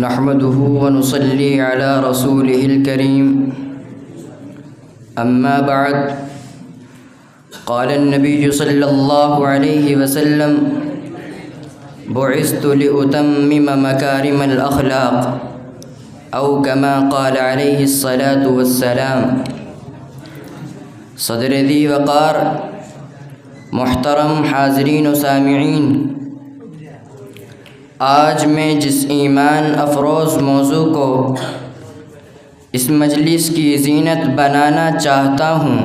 نحمده ونصلي على رسوله الكريم أما بعد قال النبي صلى الله عليه وسلم بعثت لأتمم مكارم الأخلاق أو كما قال عليه الصلاة والسلام۔ صدر ذی وقار، محترم حاضرین و سامعین، آج میں جس ایمان افروز موضوع کو اس مجلس کی زینت بنانا چاہتا ہوں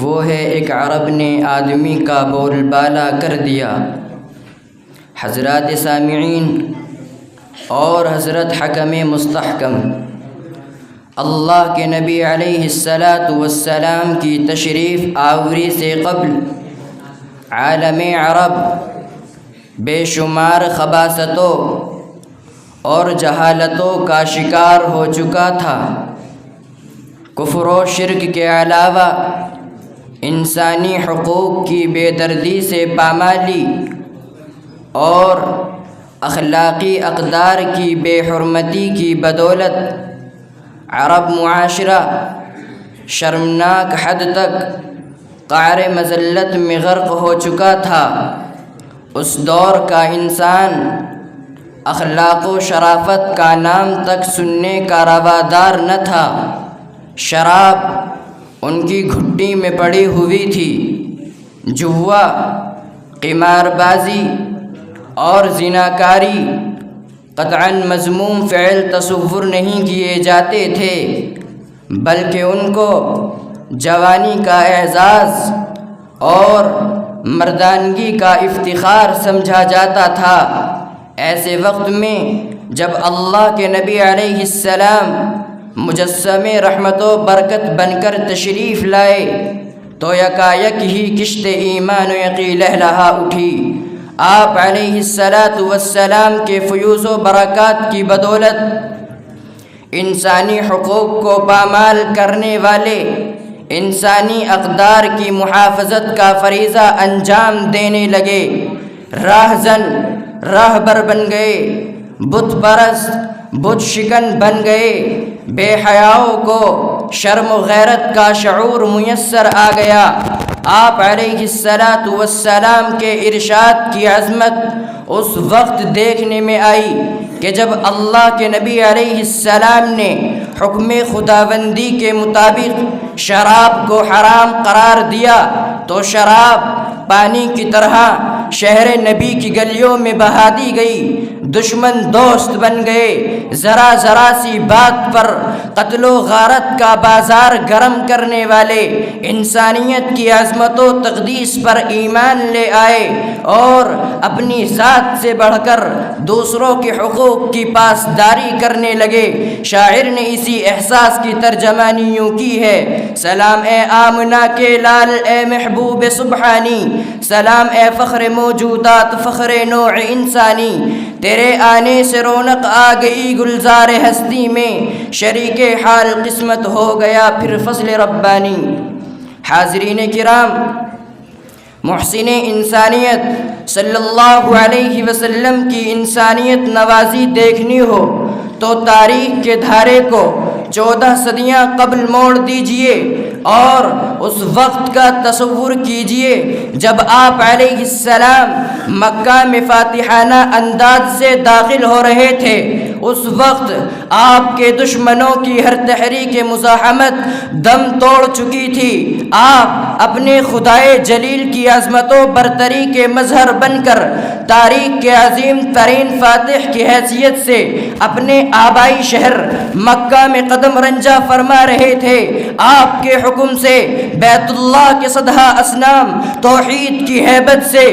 وہ ہے ایک عرب نے آدمی کا بول بالا کر دیا۔ حضرات سامعین اور حضرت حکم مستحکم، اللہ کے نبی علیہ السلام کی تشریف آوری سے قبل عالم عرب بے شمار خباثتوں اور جہالتوں کا شکار ہو چکا تھا۔ کفر و شرک کے علاوہ انسانی حقوق کی بے دردی سے پامالی اور اخلاقی اقدار کی بے حرمتی کی بدولت عرب معاشرہ شرمناک حد تک قعر مذلت میں غرق ہو چکا تھا۔ اس دور کا انسان اخلاق و شرافت کا نام تک سننے کا روادار نہ تھا۔ شراب ان کی گھٹی میں پڑی ہوئی تھی، جوا، قمار بازی اور زناکاری قطعاً مذموم فعل تصور نہیں کیے جاتے تھے، بلکہ ان کو جوانی کا اعزاز اور مردانگی کا افتخار سمجھا جاتا تھا۔ ایسے وقت میں جب اللہ کے نبی علیہ السلام مجسم رحمت و برکت بن کر تشریف لائے تو یکایک ہی کشت ایمان و یقین لہلہا اٹھی۔ آپ علیہ السلام کے فیوز و برکات کی بدولت انسانی حقوق کو پامال کرنے والے انسانی اقدار کی محافظت کا فریضہ انجام دینے لگے۔ راہزن راہبر بن گئے، بت پرست بت شکن بن گئے، بے حیاؤں کو شرم و غیرت کا شعور میسر آ گیا۔ آپ علیہ السلام کے ارشاد کی عظمت اس وقت دیکھنے میں آئی کہ جب اللہ کے نبی علیہ السلام نے حکم خداوندی کے مطابق شراب کو حرام قرار دیا تو شراب پانی کی طرح شہر نبی کی گلیوں میں بہا دی گئی۔ دشمن دوست بن گئے، ذرا ذرا سی بات پر قتل و غارت کا بازار گرم کرنے والے انسانیت کی عظمت و تقدیس پر ایمان لے آئے اور اپنی ذات سے بڑھ کر دوسروں کے حقوق کی پاسداری کرنے لگے۔ شاعر نے اسی احساس کی ترجمانی یوں کی ہے: سلام اے آمنہ کے لال، اے محبوب سبحانی، سلام اے فخر موجودات، فخر نوع انسانی، تیرے آنے سے رونق آ گئی گلزار ہستی میں، شریک حال قسمت ہو گیا پھر فضل ربانی۔ حاضرین کرام، محسن انسانیت صلی اللہ علیہ وسلم کی انسانیت نوازی دیکھنی ہو تو تاریخ کے دھارے کو 14 صدیاں قبل موڑ دیجئے اور اس وقت کا تصور کیجئے جب آپ علیہ السلام مکہ میں فاتحانہ انداز سے داخل ہو رہے تھے۔ اس وقت آپ کے دشمنوں کی ہر تحریک مزاحمت دم توڑ چکی تھی۔ آپ اپنے خدائے جلیل کی عظمت و برتری کے مظہر بن کر تاریخ کے عظیم ترین فاتح کی حیثیت سے اپنے آبائی شہر مکہ میں قدم رنجہ فرما رہے تھے۔ آپ کے حکم سے بیت اللہ کے صدہا اصنام توحید کی ہیبت سے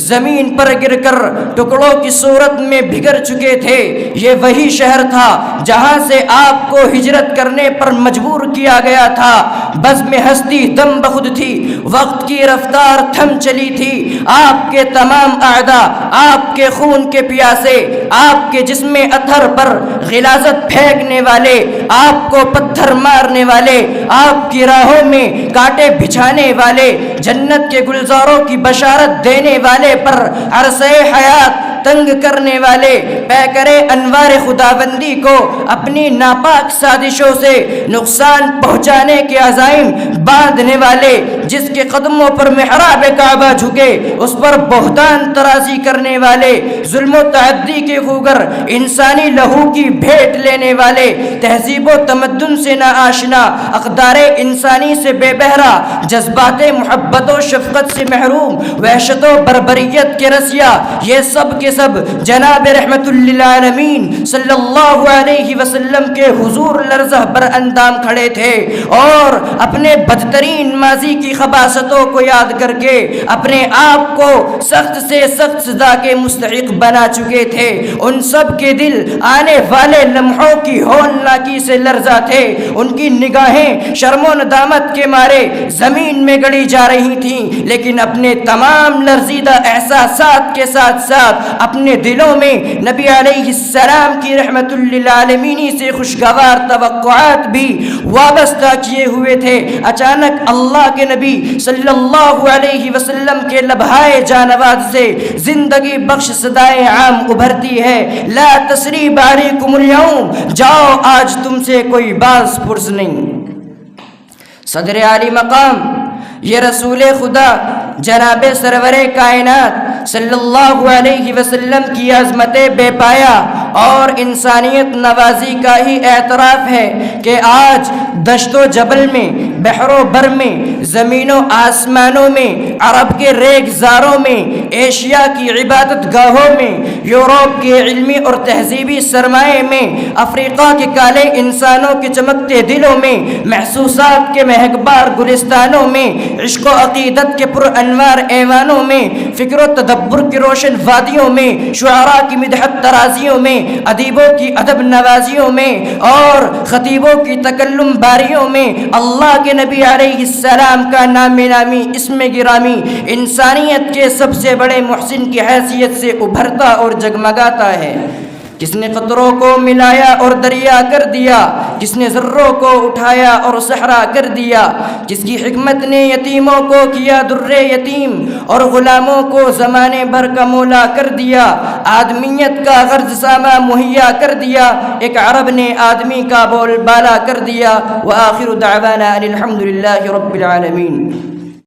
زمین پر گر کر ٹکڑوں کی صورت میں بگڑ چکے تھے۔ یہ وہی شہر تھا جہاں سے آپ کو ہجرت کرنے پر مجبور کیا گیا تھا۔ بزم ہستی دم بخود تھی، وقت کی رفتار تھم چلی تھی۔ آپ کے تمام اعداء آپ کے خون کے پیاسے، آپ کے جسم اطہر پر غلاظت پھینکنے والے، آپ کو پتھر مارنے والے، آپ کی راہوں میں کانٹے بچھانے والے، جنت کے گلزاروں کی بشارت دینے والے پر عرصہ حیات تنگ کرنے والے پیکرے انوار خداوندی کو اپنی ناپاک سازشوں سے نقصان پہنچانے کے عزائم باندھنے والے، جس کے قدموں پر محراب کعبہ جھکے اس پر بہتان ترازی کرنے والے، ظلم و تعدی کے خوگر انسانی لہو کی بھیٹ لینے والے، تہذیب و تمدن سے نا آشنا، اقدار انسانی سے بے بہرا، جذبات محبت و شفقت سے محروم، وحشت و بربریت کے رسیا، یہ سب کے سب جناب رحمت للعالمین صلی اللہ علیہ وسلم کے حضور لرزہ بر اندام کھڑے تھے اور اپنے بدترین ماضی کی خباثتوں کو یاد کر کے اپنے آپ کو سخت سے سخت سزا کے مستحق بنا چکے تھے۔ ان سب کے دل آنے والے لمحوں کی ہولناکی سے لرزا تھے، ان کی نگاہیں شرم و ندامت کے مارے زمین میں گڑی جا رہی تھیں، لیکن اپنے تمام لرزیدہ احساسات کے ساتھ ساتھ اپنے دلوں میں نبی علیہ السلام کی رحمت للعالمین سے خوشگوار توقعات بھی وابستہ کیے ہوئے تھے۔ اچانک اللہ کے نبی صلی اللہ علیہ وسلم کے لبھائے جانواز سے زندگی بخش صدائے عام ابھرتی ہے، لا تثریب علیکم اليوم، جاؤ آج تم سے کوئی باز پرس نہیں۔ صدر عالی مقام یہ رسول خدا جناب سرور کائنات صلی اللہ علیہ وسلم کی عظمت بے پایا اور انسانیت نوازی کا ہی اعتراف ہے کہ آج دشت و جبل میں، بحر و بر میں، زمین و آسمانوں میں، عرب کے ریگزاروں میں، ایشیا کی عبادت گاہوں میں، یورپ کے علمی اور تہذیبی سرمایے میں، افریقہ کے کالے انسانوں کے چمکتے دلوں میں، محسوسات کے مہکبار گلستانوں میں، عشق و عقیدت کے پر انوار ایوانوں میں، فکر و تدبر کی روشن وادیوں میں، شعراء کی مدحت ترازیوں میں، ادیبوں کی ادب نوازیوں میں اور خطیبوں کی تکلم باریوں میں اللہ کے نبی علیہ السلام کا نام نامی، اسم گرامی انسانیت کے سب سے بڑے محسن کی حیثیت سے ابھرتا اور جگمگاتا ہے۔ کس نے قطروں کو ملایا اور دریا کر دیا، کس نے ذروں کو اٹھایا اور صحرا کر دیا، کس کی حکمت نے یتیموں کو کیا در یتیم اور غلاموں کو زمانے بھر کا مولا کر دیا، آدمیت کا غرض سامہ مہیا کر دیا، ایک عرب نے آدمی کا بول بالا کر دیا۔ وآخر دعوانا ان الحمد للہ رب العالمین۔